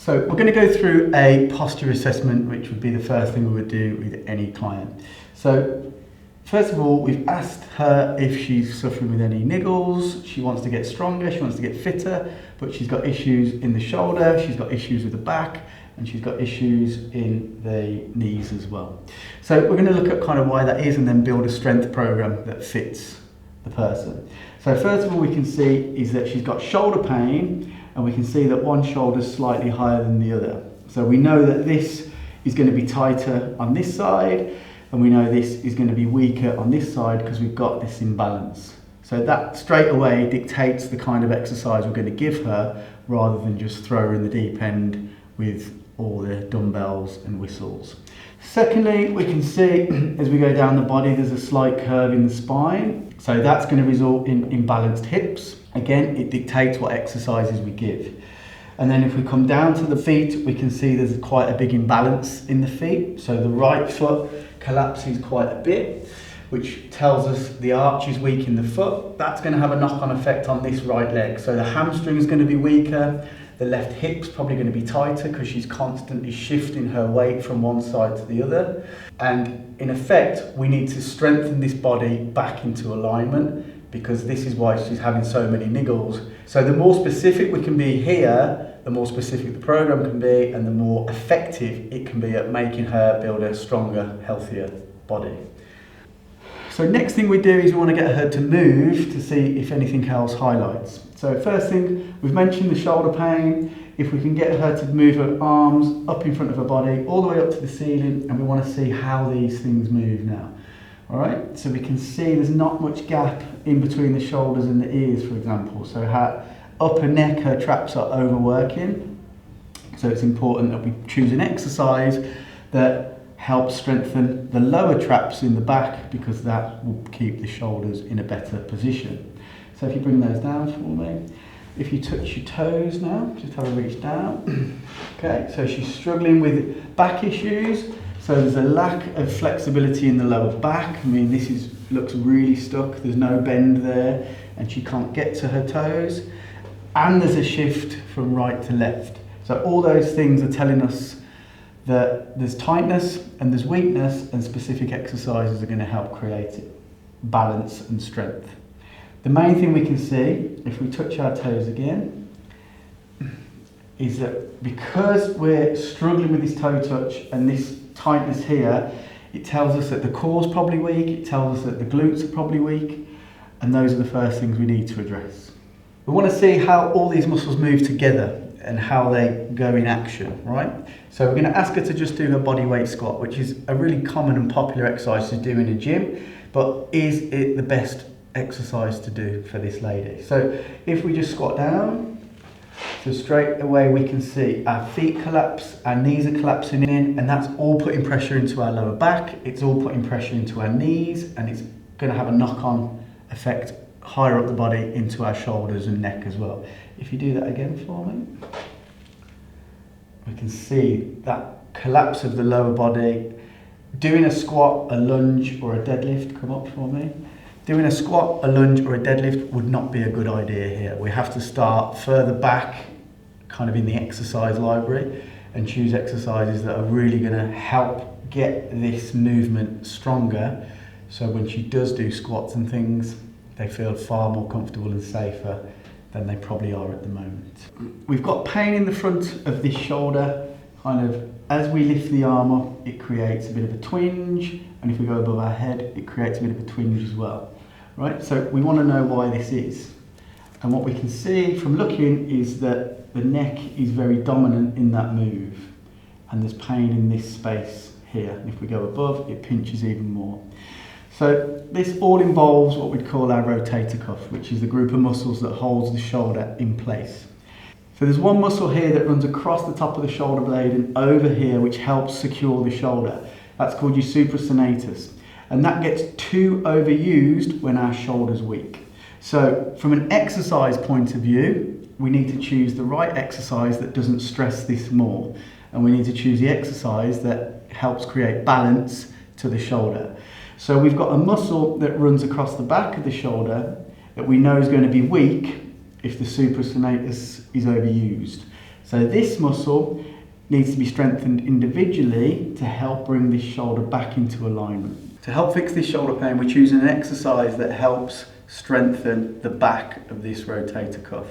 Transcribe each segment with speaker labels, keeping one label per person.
Speaker 1: So we're going to go through a posture assessment, which would be the first thing we would do with any client. So first of all, we've asked her if she's suffering with any niggles. She wants to get stronger, she wants to get fitter, but she's got issues in the shoulder, she's got issues with the back, and she's got issues in the knees as well. So we're going to look at kind of why that is and then build a strength program that fits the person. So first of all, we can see is that she's got shoulder pain, and we can see that one shoulder is slightly higher than the other. So we know that this is going to be tighter on this side, and we know this is going to be weaker on this side because we've got this imbalance. So that straight away dictates the kind of exercise we're going to give her, rather than just throw her in the deep end with all the dumbbells and whistles. Secondly, we can see as we go down the body, there's a slight curve in the spine. So that's going to result in imbalanced hips. Again, it dictates what exercises we give. And then if we come down to the feet, we can see there's quite a big imbalance in the feet. So the right foot collapses quite a bit, which tells us the arch is weak in the foot. That's going to have a knock-on effect on this right leg. So the hamstring is going to be weaker. The left hip's probably going to be tighter because she's constantly shifting her weight from one side to the other. And in effect, we need to strengthen this body back into alignment, because this is why she's having so many niggles. So the more specific we can be here, the more specific the program can be, and the more effective it can be at making her build a stronger, healthier body. So next thing we do is we want to get her to move to see if anything else highlights. So first thing, we've mentioned the shoulder pain. If we can get her to move her arms up in front of her body, all the way up to the ceiling, and we want to see how these things move now. All right, so we can see there's not much gap in between the shoulders and the ears, for example. So her upper neck, her traps are overworking. So it's important that we choose an exercise that helps strengthen the lower traps in the back, because that will keep the shoulders in a better position. So if you bring those down for me. If you touch your toes now, just have a reach down. Okay, so she's struggling with back issues. So there's a lack of flexibility in the lower back. I mean, this looks really stuck. There's no bend there, and she can't get to her toes. And there's a shift from right to left. So all those things are telling us that there's tightness and there's weakness, and specific exercises are going to help create it, balance and strength. The main thing we can see, if we touch our toes again, is that because we're struggling with this toe touch and this tightness here, it tells us that the core's probably weak, it tells us that the glutes are probably weak, and those are the first things we need to address. We want to see how all these muscles move together and how they go in action, right? So we're going to ask her to just do her body weight squat, which is a really common and popular exercise to do in a gym, but is it the best exercise to do for this lady? So if we just squat down, so straight away we can see our feet collapse, our knees are collapsing in, and that's all putting pressure into our lower back, it's all putting pressure into our knees, and it's going to have a knock-on effect higher up the body into our shoulders and neck as well. If you do that again for me, we can see that collapse of the lower body. Doing a squat, a lunge or a deadlift, come up for me. Doing a squat, a lunge or a deadlift would not be a good idea here. We have to start further back, kind of in the exercise library, and choose exercises that are really going to help get this movement stronger, so when she does do squats and things, they feel far more comfortable and safer than they probably are at the moment. We've got pain in the front of this shoulder. Kind of as we lift the arm up, it creates a bit of a twinge, and if we go above our head, it creates a bit of a twinge as well. Right, so we want to know why this is. And what we can see from looking is that the neck is very dominant in that move, and there's pain in this space here. And if we go above, it pinches even more. So this all involves what we'd call our rotator cuff, which is the group of muscles that holds the shoulder in place. So there's one muscle here that runs across the top of the shoulder blade and over here, which helps secure the shoulder. That's called your supraspinatus. And that gets too overused when our shoulder's weak. So from an exercise point of view, we need to choose the right exercise that doesn't stress this more. And we need to choose the exercise that helps create balance to the shoulder. So we've got a muscle that runs across the back of the shoulder that we know is going to be weak if the supraspinatus is overused. So this muscle needs to be strengthened individually to help bring this shoulder back into alignment. To help fix this shoulder pain, we're choosing an exercise that helps strengthen the back of this rotator cuff.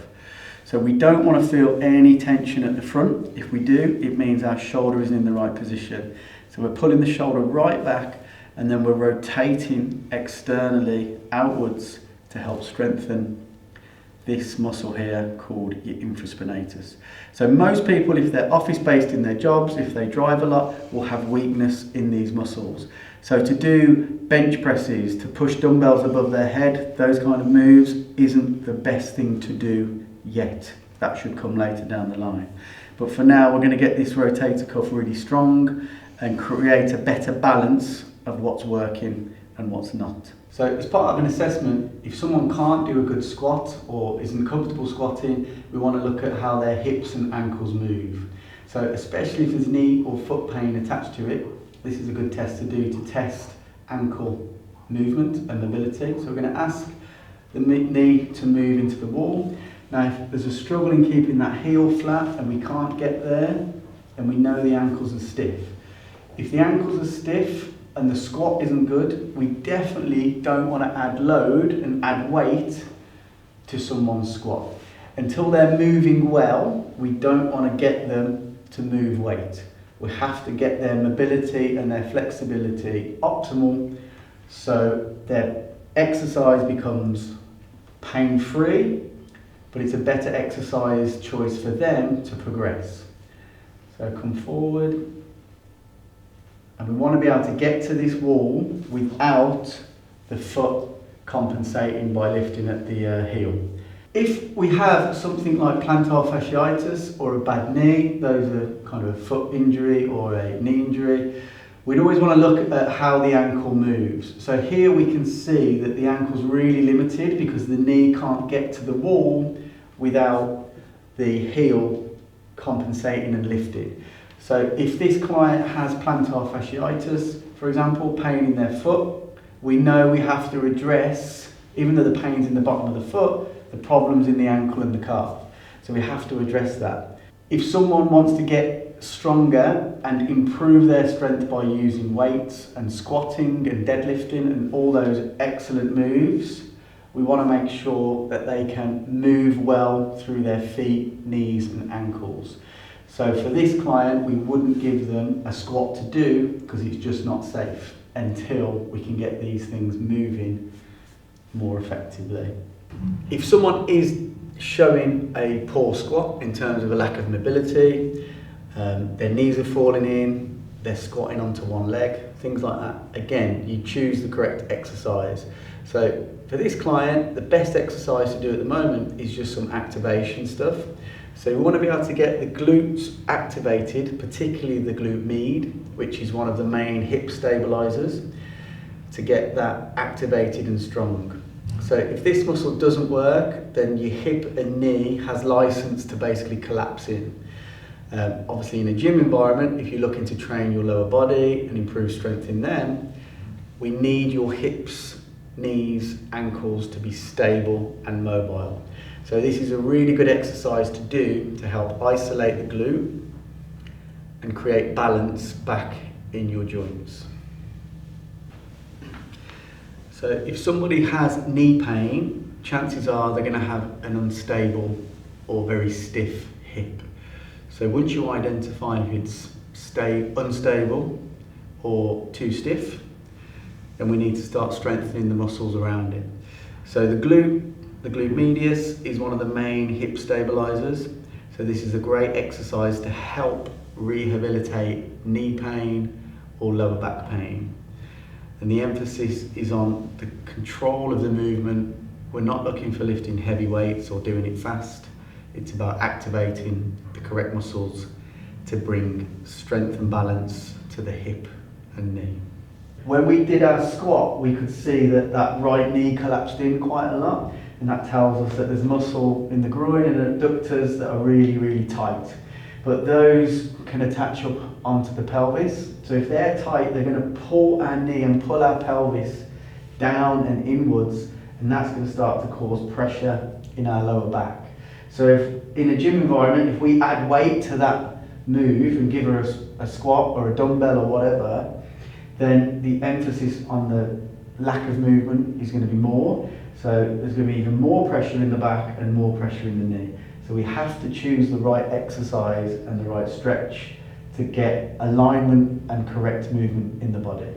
Speaker 1: So we don't want to feel any tension at the front. If we do, it means our shoulder isn't in the right position. So we're pulling the shoulder right back and then we're rotating externally outwards to help strengthen this muscle here called your infraspinatus. So most people, if they're office-based in their jobs, if they drive a lot, will have weakness in these muscles. So to do bench presses, to push dumbbells above their head, those kind of moves isn't the best thing to do yet. That should come later down the line. But for now, we're going to get this rotator cuff really strong and create a better balance of what's working and what's not. So as part of an assessment, if someone can't do a good squat or isn't comfortable squatting, we want to look at how their hips and ankles move. So especially if there's knee or foot pain attached to it, this is a good test to do to test ankle movement and mobility. So we're going to ask the knee to move into the wall. Now if there's a struggle in keeping that heel flat and we can't get there, then we know the ankles are stiff. If the ankles are stiff and the squat isn't good, we definitely don't want to add load and add weight to someone's squat. Until they're moving well, we don't want to get them to move weight. We have to get their mobility and their flexibility optimal so their exercise becomes pain-free, but it's a better exercise choice for them to progress. So come forward. And we want to be able to get to this wall without the foot compensating by lifting at the heel. If we have something like plantar fasciitis or a bad knee, those are kind of a foot injury or a knee injury, we'd always want to look at how the ankle moves. So here we can see that the ankle's really limited because the knee can't get to the wall without the heel compensating and lifting. So if this client has plantar fasciitis, for example, pain in their foot, we know we have to address, even though the pain's in the bottom of the foot, the problem's in the ankle and the calf. So we have to address that. If someone wants to get stronger and improve their strength by using weights and squatting and deadlifting and all those excellent moves, we want to make sure that they can move well through their feet, knees and ankles. So for this client, we wouldn't give them a squat to do because it's just not safe until we can get these things moving more effectively. If someone is showing a poor squat in terms of a lack of mobility, their knees are falling in, they're squatting onto one leg, things like that, again, you choose the correct exercise. So for this client, the best exercise to do at the moment is just some activation stuff. So we want to be able to get the glutes activated, particularly the glute med, which is one of the main hip stabilizers, to get that activated and strong. So if this muscle doesn't work, then your hip and knee has license to basically collapse in. Obviously in a gym environment, if you're looking to train your lower body and improve strength in them, we need your hips, knees, ankles to be stable and mobile. So this is a really good exercise to do to help isolate the glute and create balance back in your joints. So if somebody has knee pain, chances are they're going to have an unstable or very stiff hip. So once you identify if it's unstable or too stiff, then we need to start strengthening the muscles around it. So the glute medius is one of the main hip stabilizers. So this is a great exercise to help rehabilitate knee pain or lower back pain. And the emphasis is on the control of the movement. We're not looking for lifting heavy weights or doing it fast. It's about activating the correct muscles to bring strength and balance to the hip and knee. When we did our squat, we could see that that right knee collapsed in quite a lot, and that tells us that there's muscle in the groin and adductors that are really, really tight. But those can attach up onto the pelvis. So if they're tight, they're going to pull our knee and pull our pelvis down and inwards, and that's going to start to cause pressure in our lower back. So if, in a gym environment, if we add weight to that move and give her a squat or a dumbbell or whatever, then the emphasis on the lack of movement is going to be more. So there's going to be even more pressure in the back and more pressure in the knee. So we have to choose the right exercise and the right stretch to get alignment and correct movement in the body.